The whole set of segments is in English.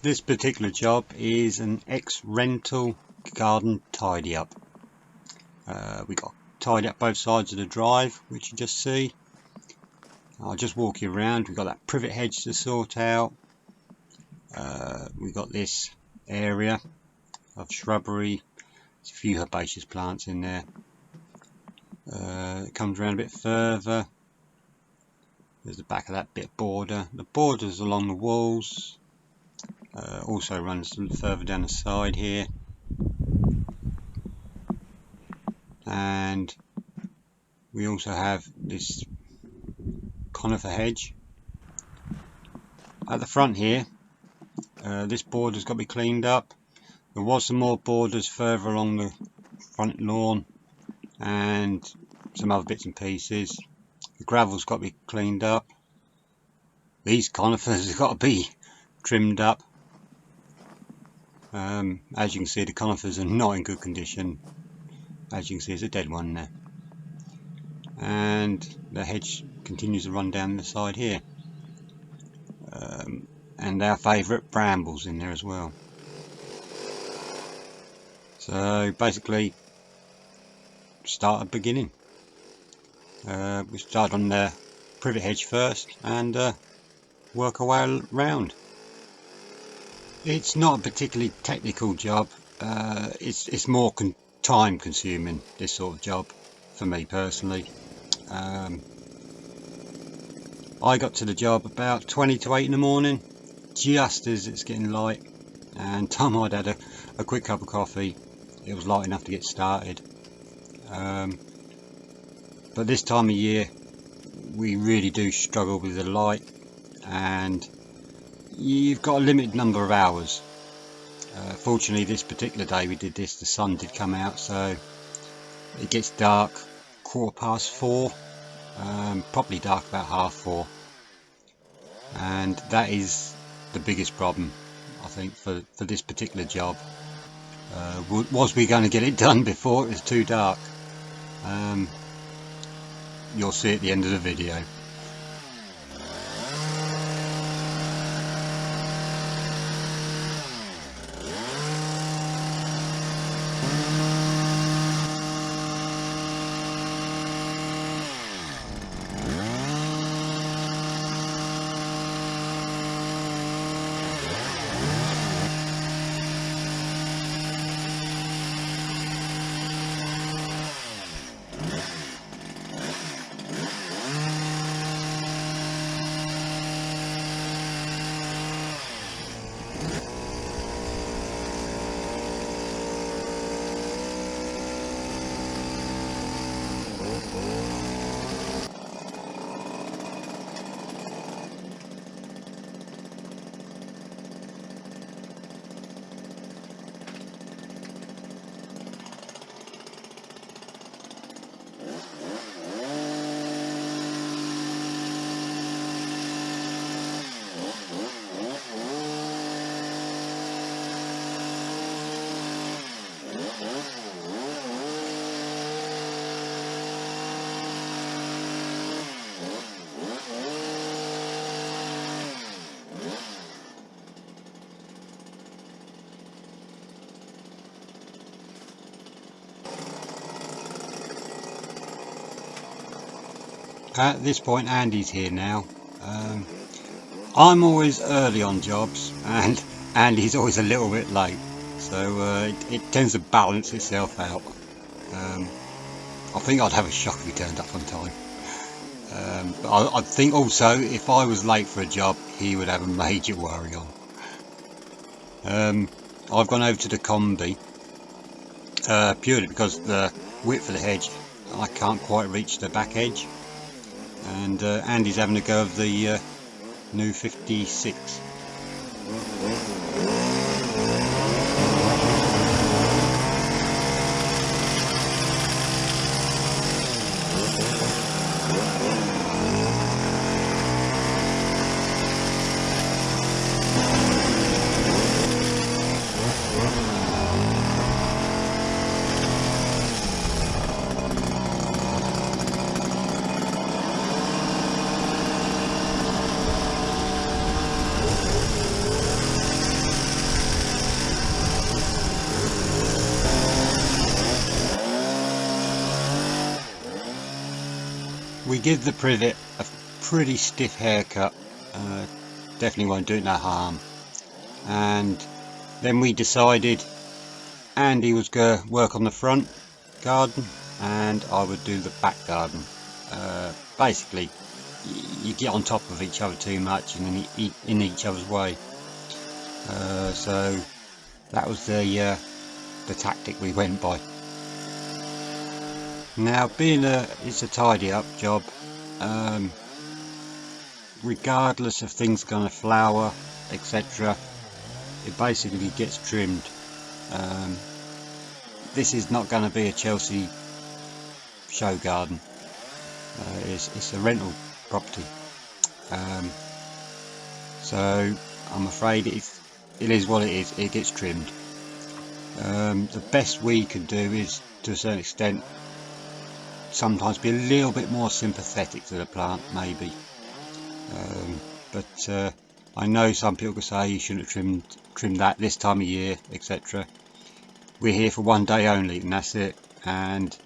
This particular job is an ex-rental garden tidy up. We got tidy up both sides of the drive, which you just see. I'll just walk you around. We've got that privet hedge to sort out. We've got this area of shrubbery. There's a few herbaceous plants in there. It comes around a bit further. There's the back of that bit of border. The borders along the walls. Also runs a little further down the side here. And we also have this conifer hedge. At the front here, this border's got to be cleaned up. There was some more borders further along the front lawn and some other bits and pieces. The gravel's got to be cleaned up. These conifers have got to be trimmed up. As you can see, the conifers are not in good condition. As you can see, there's a dead one there. And the hedge continues to run down the side here. And our favourite brambles in there as well. So basically, start at the beginning. We start on the privet hedge first and work our way around. It's not a particularly technical job. It's more time consuming, this sort of job, for me personally. I got to the job about 20 to 8 in the morning, just as it's getting light, and time I'd had a quick cup of coffee, it was light enough to get started. But this time of year we really do struggle with the light, and you've got a limited number of hours. Fortunately, this particular day we did this, the sun did come out, so it gets dark 4:15, probably dark about 4:30, and that is the biggest problem, I think, for this particular job. Was we going to get it done before it was too dark? You'll see at the end of the video. At this point, Andy's here now. I'm always early on jobs, and Andy's always a little bit late, so it tends to balance itself out. I think I'd have a shock if he turned up on time. But I think also, if I was late for a job, he would have a major worry on. I've gone over to the combi, purely because the width of the hedge, I can't quite reach the back edge. And Andy's having a go of the new 56. We give the privet a pretty stiff haircut, definitely won't do it no harm. And then we decided Andy was going to work on the front garden and I would do the back garden. Basically, you get on top of each other too much and then eat in each other's way. So that was the tactic we went by. Now, being it's a tidy up job, regardless of things going to flower, etc., it basically gets trimmed. This is not going to be a Chelsea show garden. It's a rental property, so I'm afraid it is what it is. It gets trimmed. The best we can do is, to a certain extent, sometimes be a little bit more sympathetic to the plant, maybe. But I know some people could say you shouldn't have trimmed that this time of year, etc. We're here for one day only, and that's it. And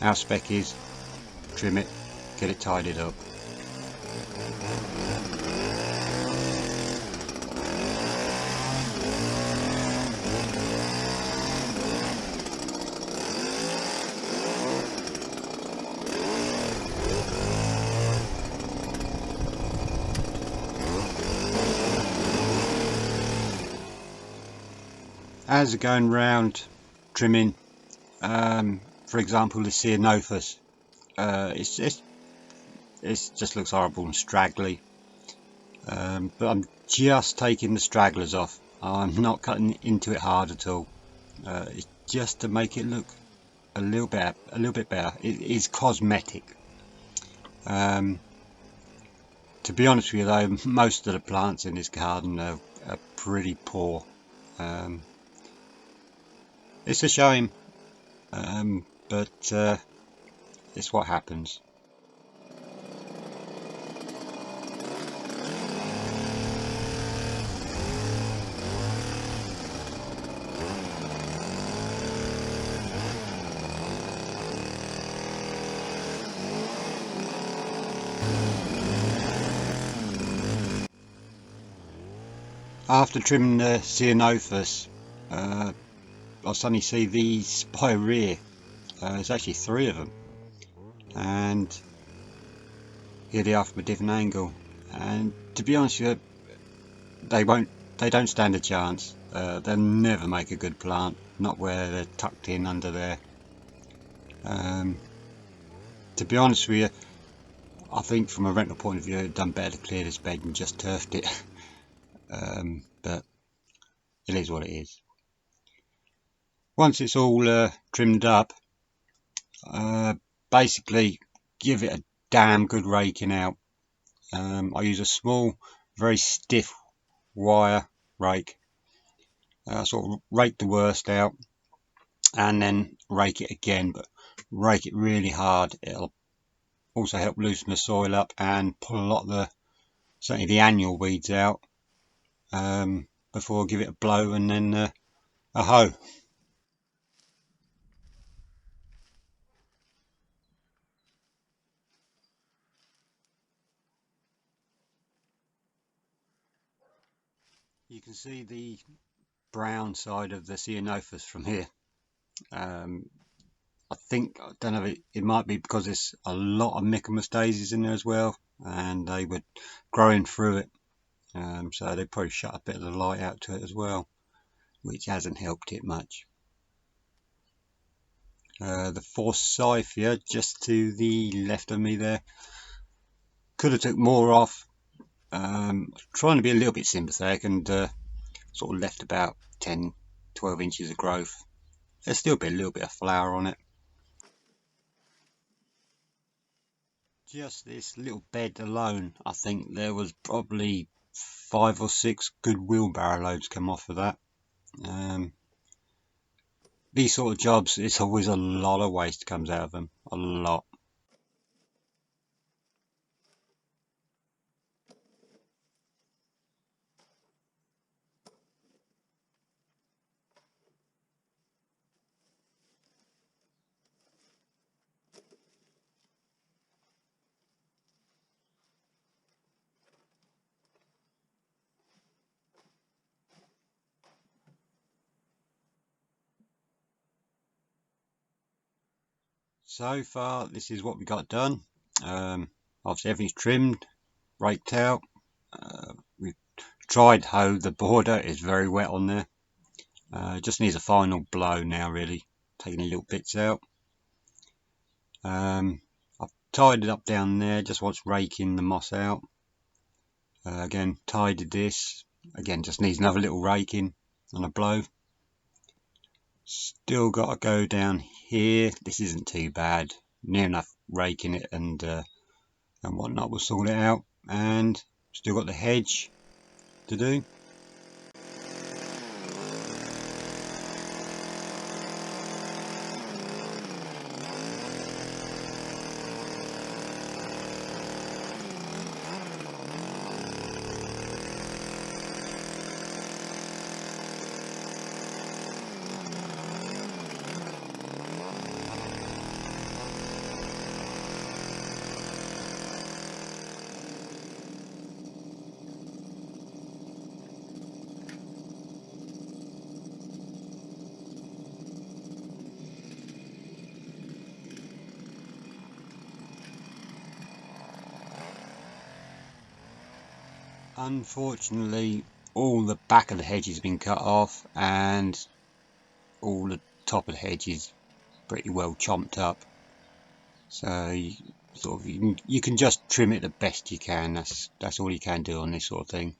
our spec is trim it, get it tidied up. As going round trimming, for example, the ceanothus, it just looks horrible and straggly. But I'm just taking the stragglers off. I'm not cutting into it hard at all. It's just to make it look a little bit better. It is cosmetic. To be honest with you, though, most of the plants in this garden are pretty poor. It's a shame, but it's what happens. After trimming the ceanothus, I suddenly see these spirea. There's actually 3 of them, and here they are from a different angle. And to be honest with you, they don't stand a chance. They'll never make a good plant, not where they're tucked in under there. To be honest with you, I think from a rental point of view, it'd done better to clear this bed and just turfed it. But it is what it is. Once it's all trimmed up, basically give it a damn good raking out. I use a small, very stiff wire rake. Sort of rake the worst out and then rake it again, but rake it really hard. It'll also help loosen the soil up and pull a lot of certainly the annual weeds out, before I give it a blow and then a hoe. You can see the brown side of the ceanothus from here. I don't know, it might be because there's a lot of Michaelmas daisies in there as well, and they were growing through it, so they probably shut a bit of the light out to it as well, which hasn't helped it much. The forsythia just to the left of me there, could have took more off. Trying to be a little bit sympathetic and sort of left about 10-12 inches of growth. There's still be a little bit of flower on it. Just this little bed alone, I think there was probably 5 or 6 good wheelbarrow loads come off of that. These sort of jobs, it's always a lot of waste comes out of them, a lot. So far this is what we got done. Obviously everything's trimmed, raked out. We've tried hoe, the border is very wet on there. Just needs a final blow now really, taking the little bits out. I've tied it up down there, just wants raking the moss out. Again, tidied this, again just needs another little raking and a blow. Still got to go down here. This isn't too bad, near enough raking it and whatnot will sort it out. And still got the hedge to do. Unfortunately, all the back of the hedge has been cut off and all the top of the hedge is pretty well chomped up. So you can just trim it the best you can. That's all you can do on this sort of thing.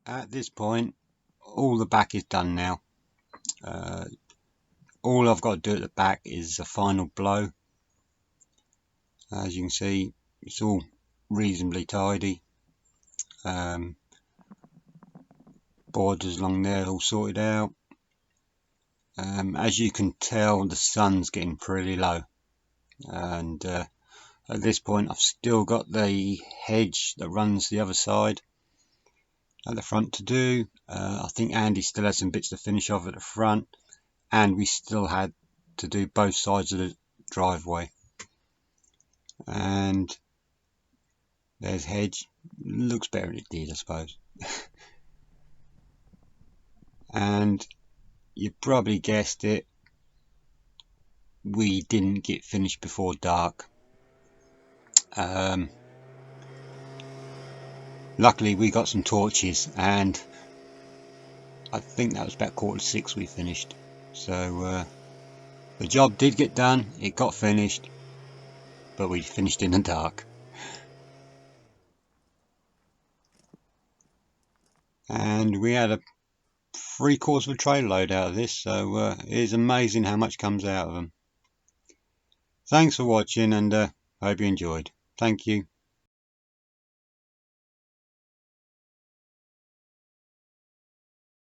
At this point, all the back is done now. All I've got to do at the back is a final blow. As you can see, it's all reasonably tidy. Borders along there all sorted out. As you can tell, the sun's getting pretty low, and at this point I've still got the hedge that runs the other side at the front to do. I think Andy still has some bits to finish off at the front, and we still had to do both sides of the driveway. And there's hedge. Looks better than it did, I suppose. And you probably guessed it, we didn't get finished before dark. Luckily we got some torches, and I think that was about 5:45 we finished. So the job did get done, it got finished, but we finished in the dark. And we had a 3/4 of a trailer load out of this, so it is amazing how much comes out of them. Thanks for watching, and hope you enjoyed. Thank you.